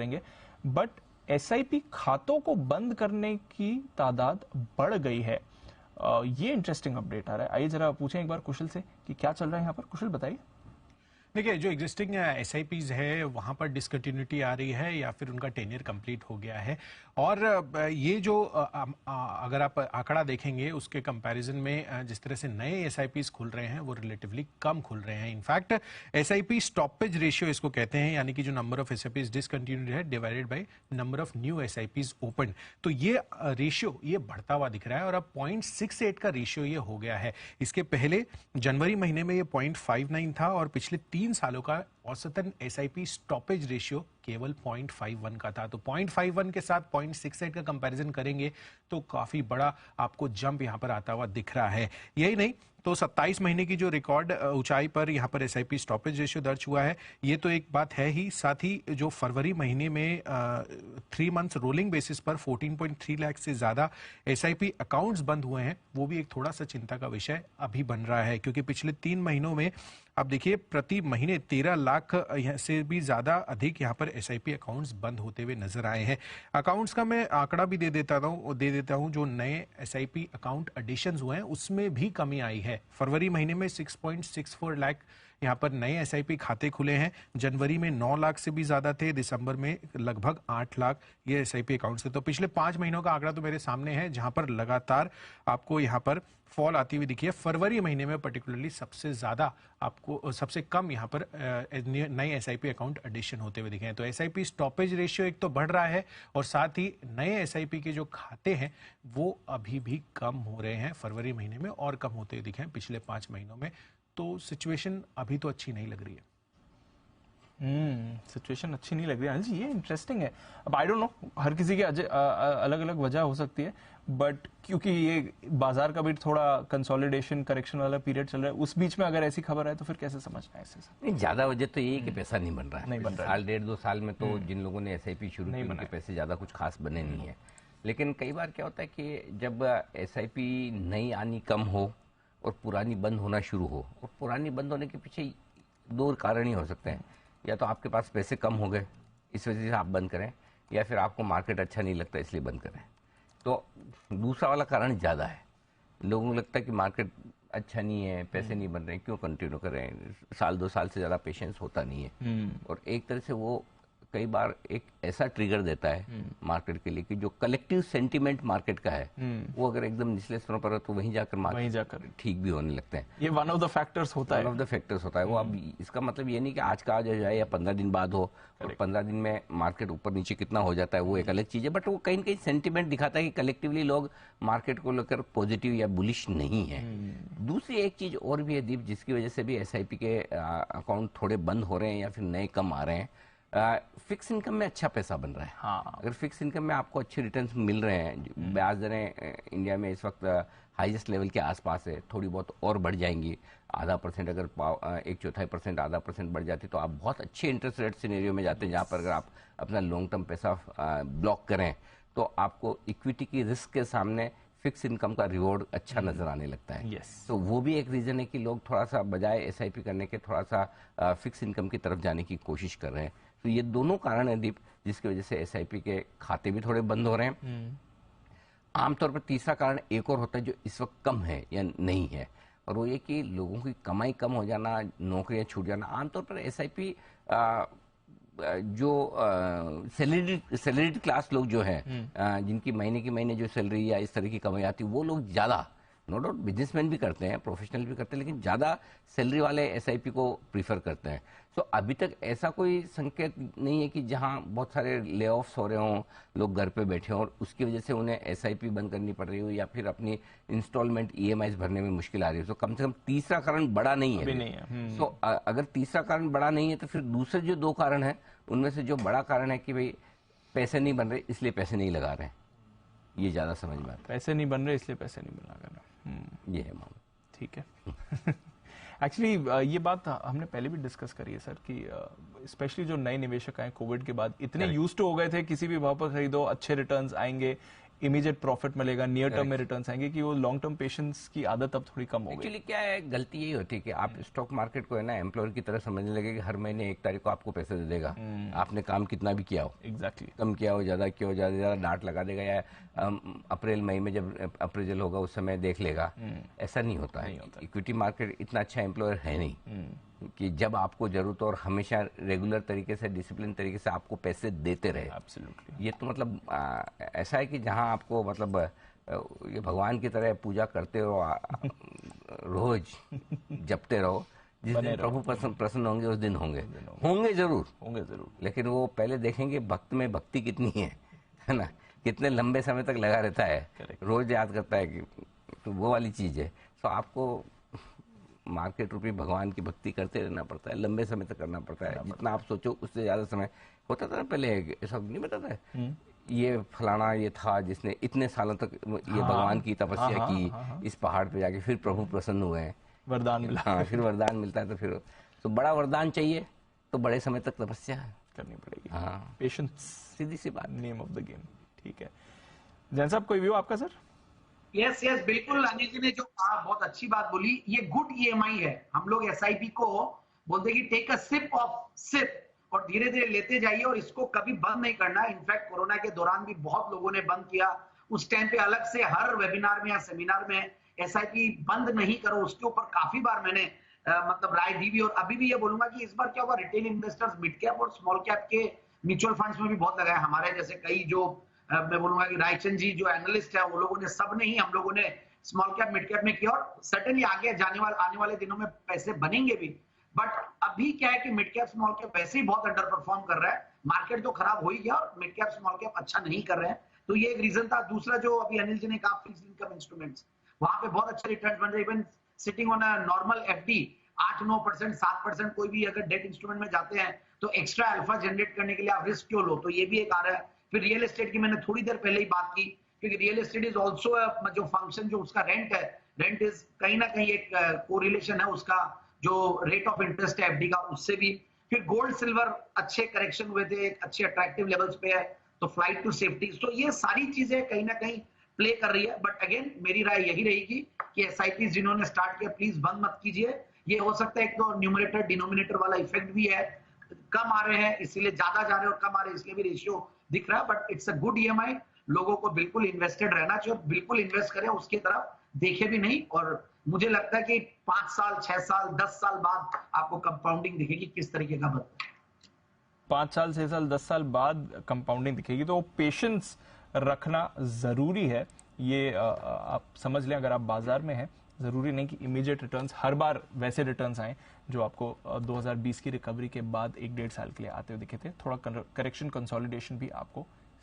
करेंगे, but SIP खातों को बंद करने की तादाद बढ़ गई है। ये इंटरेस्टिंग अपडेट आ रहा है। आइए जरा पूछें एक बार कुशल से कि क्या चल रहा है यहाँ पर। कुशल बताइए। देखिए, जो एग्जिस्टिंग एसआईपीज है वहां पर डिसकंटिन्यूटी आ रही है या फिर उनका टेन्योर कंप्लीट हो गया है। और ये जो अगर आप आंकड़ा देखेंगे उसके कंपैरिजन में जिस तरह से नए एसआईपीज खुल रहे हैं वो रिलेटिवली कम खुल रहे हैं। इनफैक्ट एसआईपी स्टॉपेज रेशियो इसको कहते हैं, यानी कि जो नंबर ऑफ एसआईपीज डिसकंटिन्यूड है divided by number of new SIPs open, तो ये रेशियो ये बढ़ता हुआ दिख रहा है और अब 0.68 का रेशियो ये हो गया है। इसके पहले जनवरी महीने में ये 0.59 था और पिछले 3 सालों का औसतन एसआईपी स्टॉपेज रेशियो केवल 0.51 का था। तो 0.51 के साथ 0.68 का कंपैरिजन करेंगे तो काफी बड़ा आपको जंप यहां पर आता हुआ दिख रहा है। यही नहीं तो 27 महीने की जो रिकॉर्ड ऊंचाई पर यहां पर एसआईपी स्टॉपेज रेशियो दर्ज हुआ है, ये तो एक बात है ही। साथ ही जो फरवरी महीने में 3 मंथ्स रोलिंग बेसिस पर 14.3 लाख से ज्यादा एसआईपी अकाउंट्स बंद हुए हैं, वो भी एक थोड़ा सा चिंता का विषय अभी बन रहा है, क्योंकि पिछले 3 महीनों में अब देखिए प्रति महीने 13 लाख से भी ज्यादा अधिक यहाँ पर एसआईपी अकाउंट्स बंद होते हुए नजर आए हैं। अकाउंट्स का मैं आंकड़ा भी दे देता हूँ। जो नए एसआईपी अकाउंट एडिशंस हुए हैं उसमें भी कमी आई है। फरवरी महीने में 6.64 लाख यहाँ पर नए एसआईपी खाते खुले हैं। जनवरी में 9 लाख से भी ज्यादा थे, दिसंबर में लगभग 8 लाख ये एसआईपी अकाउंट्स थे। तो पिछले 5 महीनों का आंकड़ा तो मेरे सामने है, जहां पर लगातार आपको यहाँ पर फॉल आती हुई दिखी है। फरवरी महीने में पर्टिकुलरली सबसे ज्यादा आपको सबसे कम यहाँ पर नए एसआईपी अकाउंट एडिशन होते हुए दिखे हैं। तो एसआईपी स्टॉपेज रेशियो एक तो बढ़ रहा है और साथ ही नए एसआईपी के जो खाते हैं वो अभी भी कम हो रहे हैं, फरवरी महीने में और कम होते हुए दिखे हैं पिछले 5 महीनों में। तो सिचुएशन अभी तो अच्छी नहीं लग रही है। सिचुएशन अच्छी नहीं लग रही है जी, ये इंटरेस्टिंग है। अब आई डोंट नो, हर किसी की अलग अलग वजह हो सकती है, बट क्योंकि ये बाजार का भी थोड़ा कंसोलिडेशन करेक्शन वाला पीरियड चल रहा है, उस बीच में अगर ऐसी खबर है तो फिर कैसे समझना है इससे? नहीं, ज्यादा वजह तो ये है कि पैसा नहीं बन रहा है। नहीं बन रहा है। साल 1.5-2 साल में तो जिन लोगों ने एसआईपी शुरू की उनके पैसे ज्यादा कुछ खास बने नहीं है। लेकिन कई बार क्या होता है कि जब एसआईपी नई आनी कम हो और पुरानी बंद होना शुरू हो, और पुरानी बंद होने के पीछे 2 कारण ही हो सकते हैं। या तो आपके पास पैसे कम हो गए इस वजह से आप बंद करें, या फिर आपको मार्केट अच्छा नहीं लगता इसलिए बंद करें। तो दूसरा वाला कारण ज़्यादा है। लोगों को लगता है कि मार्केट अच्छा नहीं है, पैसे नहीं बन रहे, क्यों कंटिन्यू करें। 1-2 साल से ज़्यादा पेशेंस होता नहीं है। और एक तरह से वो कई बार एक ऐसा ट्रिगर देता है मार्केट के लिए कि जो कलेक्टिव सेंटीमेंट मार्केट का है वो अगर एकदम निचले स्तरों पर है तो वहीं जाकर ठीक भी होने लगते हैं। ये वन ऑफ द फैक्टर्स होता है। वन ऑफ द फैक्टर्स होता है वो। अब इसका मतलब ये नहीं कि आज का आज हो जाए या 15 दिन बाद हो, और 15 दिन में मार्केट ऊपर नीचे कितना हो जाता है वो एक अलग चीज है, बट वो कहीं न कहीं सेंटीमेंट दिखाता है कि कलेक्टिवली लोग मार्केट को लेकर पॉजिटिव या बुलिश नहीं है। दूसरी एक चीज और भी है दीप, जिसकी वजह से भी एसआईपी के अकाउंट थोड़े बंद हो रहे हैं या फिर नए कम आ रहे हैं। फिक्स इनकम में अच्छा पैसा बन रहा है। हाँ। अगर फिक्स इनकम में आपको अच्छे रिटर्न्स मिल रहे हैं, ब्याज दरें इंडिया में इस वक्त हाईएस्ट लेवल के आसपास है, थोड़ी बहुत और बढ़ जाएंगी, 0.5% अगर 1/4% 0.5% बढ़ जाती तो आप बहुत अच्छे इंटरेस्ट रेट सिनेरियो में जाते हैं, जहां पर अगर आप अपना लॉन्ग टर्म पैसा ब्लॉक करें तो आपको इक्विटी की रिस्क के सामने फिक्स इनकम का रिवॉर्ड अच्छा नजर आने लगता है। तो वो भी एक रीजन है कि लोग थोड़ा सा बजाय एसआईपी करने के थोड़ा सा फिक्स इनकम की तरफ जाने की कोशिश कर रहे हैं। तो ये दोनों कारण है दीप, जिसकी वजह से एसआईपी के खाते भी थोड़े बंद हो रहे हैं। आमतौर पर तीसरा कारण एक और होता है जो इस वक्त कम है या नहीं है, और वो ये कि लोगों की कमाई कम हो जाना, नौकरियां छूट जाना। आमतौर पर एसआईपी जो सैलरीड क्लास लोग जो हैं, जिनकी महीने की महीने जो सैलरी या इस तरह की कमाई आती है, वो लोग ज्यादा, नो डाउट बिजनेसमैन भी करते हैं, प्रोफेशनल भी करते हैं, लेकिन ज्यादा सैलरी वाले एसआईपी को प्रीफर करते हैं। सो अभी तक ऐसा कोई संकेत नहीं है कि जहां बहुत सारे ले ऑफ्स हो रहे हों, लोग घर पे बैठे हों और उसकी वजह से उन्हें एसआईपी बंद करनी पड़ रही हो या फिर अपनी इंस्टॉलमेंट ईएमआई भरने में मुश्किल आ रही हो। तो कम से कम तीसरा कारण बड़ा नहीं है। सो अगर तीसरा कारण बड़ा नहीं है तो फिर दूसरे जो 2 कारण है उनमें से जो बड़ा कारण है कि भाई पैसे नहीं बन रहे इसलिए पैसे नहीं लगा रहे हैं, ये ज्यादा समझ में आता है। पैसे नहीं बन रहे इसलिए पैसे नहीं लगा रहे, ये है मामला। ठीक है। एक्चुअली ये बात हमने पहले भी डिस्कस करी है सर कि स्पेशली जो नए निवेशक आए कोविड के बाद इतने यूज्ड टू हो गए थे, किसी भी भाव पर खरीदो अच्छे रिटर्न्स आएंगे, इमीडिएट प्रॉफिट मिलेगा, नियर टर्म में रिटर्न्स आएंगे, कि वो लॉन्ग टर्म पेशेंस की आदत अब थोड़ी कम हो गई। एक्चुअली क्या है, गलती यही होती है कि आप स्टॉक मार्केट को है ना एम्प्लॉयर की तरह समझने लगे कि हर महीने 1 तारीख को आपको पैसे दे देगा, आपने काम कितना भी किया हो, एग्जैक्टली, कम किया हो, ज्यादा किया हो, ज्यादा डांट लगा देगा, या अप्रैल मई में जब अप्रेजल होगा उस समय देख लेगा। ऐसा नहीं होता है। इक्विटी मार्केट इतना अच्छा एम्प्लॉयर है नहीं कि जब आपको जरूरत हो और हमेशा रेगुलर तरीके से, डिसिप्लिन तरीके से आपको पैसे देते रहे। एब्सोल्युटली। ये तो मतलब ऐसा है कि जहां आपको मतलब ये भगवान की तरह पूजा करते रहो, रोज जपते रहो, जिस दिन प्रभु प्रसन्न होंगे उस दिन होंगे जरूर, लेकिन वो पहले देखेंगे भक्त में भक्ति कितनी है ना, कितने लंबे समय तक लगा रहता है, रोज याद करता है कि तो वो वाली चीज है। तो आपको मार्केट रूपी भगवान की भक्ति करते रहना पड़ता है, लंबे समय तक करना पड़ता है। जितना आप सोचो उससे ज्यादा समय होता था ना पहले, ऐसा नहीं बताता है ये फलाना ये था जिसने इतने सालों तक ये भगवान की तपस्या की, इस पहाड़ पे जाके फिर प्रभु प्रसन्न हुए हैं, वरदान मिला। हाँ, फिर वरदान मिलता है। तो फिर तो बड़ा वरदान चाहिए तो बड़े समय तक तपस्या करनी पड़ेगी। हाँ, पेशेंस, सीधी सी बात, नेम ऑफ द गेम। ठीक है, जैन साहब कोई व्यू आपका? सर यस बिल्कुल, अनिल जी ने जो कहा बहुत अच्छी बात बोली। ये गुड ईएमआई है। हम लोग एसआईपी को बोलते कि take a sip of SIP, और धीरे धीरे लेते जाइए, और इसको कभी बंद नहीं करना। इनफैक्ट कोरोना के दौरान भी बहुत लोगों ने बंद किया। उस टाइम पे अलग से हर वेबिनार में या सेमिनार में एसआईपी बंद नहीं करो, उसके ऊपर काफी बार मैंने मतलब राय दी भी। और अभी भी ये बोलूंगा कि इस बार क्या हुआ, रिटेल इन्वेस्टर्स मिड कैप और स्मॉल कैप के म्यूचुअल फंड्स में भी बहुत लगाया। हमारे जैसे कई जो मैं बोलूंगा कि रायचंद जी जो एनालिस्ट है, वो लोगों ने, सब ने ही, हम लोगों ने स्मॉल कैप मिड कैप में किया, और सर्टेनली आगे आने वाले दिनों में पैसे बनेंगे भी। बट अभी क्या है कि मिड कैप स्मॉल कैप वैसे ही बहुत अंडर परफॉर्म कर रहा है। मार्केट तो खराब हो ही गया और मिड कैप स्मॉल कैप अच्छा नहीं कर रहे हैं, तो ये एक रीजन था। दूसरा जो अभी अनिल जी ने कहा, फिक्स्ड इनकम इंस्ट्रूमेंट्स, वहां पे बहुत अच्छे रिटर्न बन रहे। Even sitting on a normal FD 8-9%, 7%, कोई भी अगर डेट इंस्ट्रूमेंट में जाते हैं तो एक्स्ट्रा अल्फा जनरेट करने के लिए आप रिस्क क्यों लो, तो ये भी एक आ रहा है। फिर रियल एस्टेट की मैंने थोड़ी देर पहले ही बात की, क्योंकि रियल एस्टेट इज ऑल्सो जो फंक्शन, जो उसका रेंट है, रेंट इज कहीं ना कहीं एक कोरिलेशन है उसका, जो रेट ऑफ इंटरेस्ट है एफडी का, उससे भी। फिर गोल्ड सिल्वर अच्छे करेक्शन हुए थे, अच्छे अट्रैक्टिव लेवल्स पे है, तो फ्लाइट टू सेफ्टी, तो ये सारी चीजें कहीं ना कहीं प्ले कर रही है। बट अगेन मेरी राय यही रहेगी कि एसआईपी जिन्होंने स्टार्ट किया प्लीज बंद मत कीजिए। ये हो सकता है एक तो न्यूमरेटर डिनोमिनेटर वाला इफेक्ट भी है, कम आ रहे हैं इसीलिए ज्यादा जा रहे हैं, और कम आ रहे हैं इसलिए भी रेशियो दिख रहा है। But it's a good EMI, लोगों को बिल्कुल इन्वेस्टेड रहना चाहिए, बिल्कुल इन्वेस्ट करें, उसकी तरफ देखे भी नहीं। और मुझे लगता है कि 5 साल 6 साल 10 साल बाद आपको कंपाउंडिंग दिखेगी किस तरीके का बदलाव। 5 साल 6 साल 10 साल बाद कंपाउंडिंग दिखेगी, तो पेशेंस रखना जरूरी है। ये आप समझ लें, अगर आप बाजार में हैं, जरूरी नहीं कि इमीडिएट रिटर्न्स हर बार वैसे रिटर्न्स आए जो आपको 2020 की रिकवरी के बाद 1-1.5 साल के लिए आते हुए दिखे थे। थोड़ा करेक्शन, कंसोलिडेशन भी आपको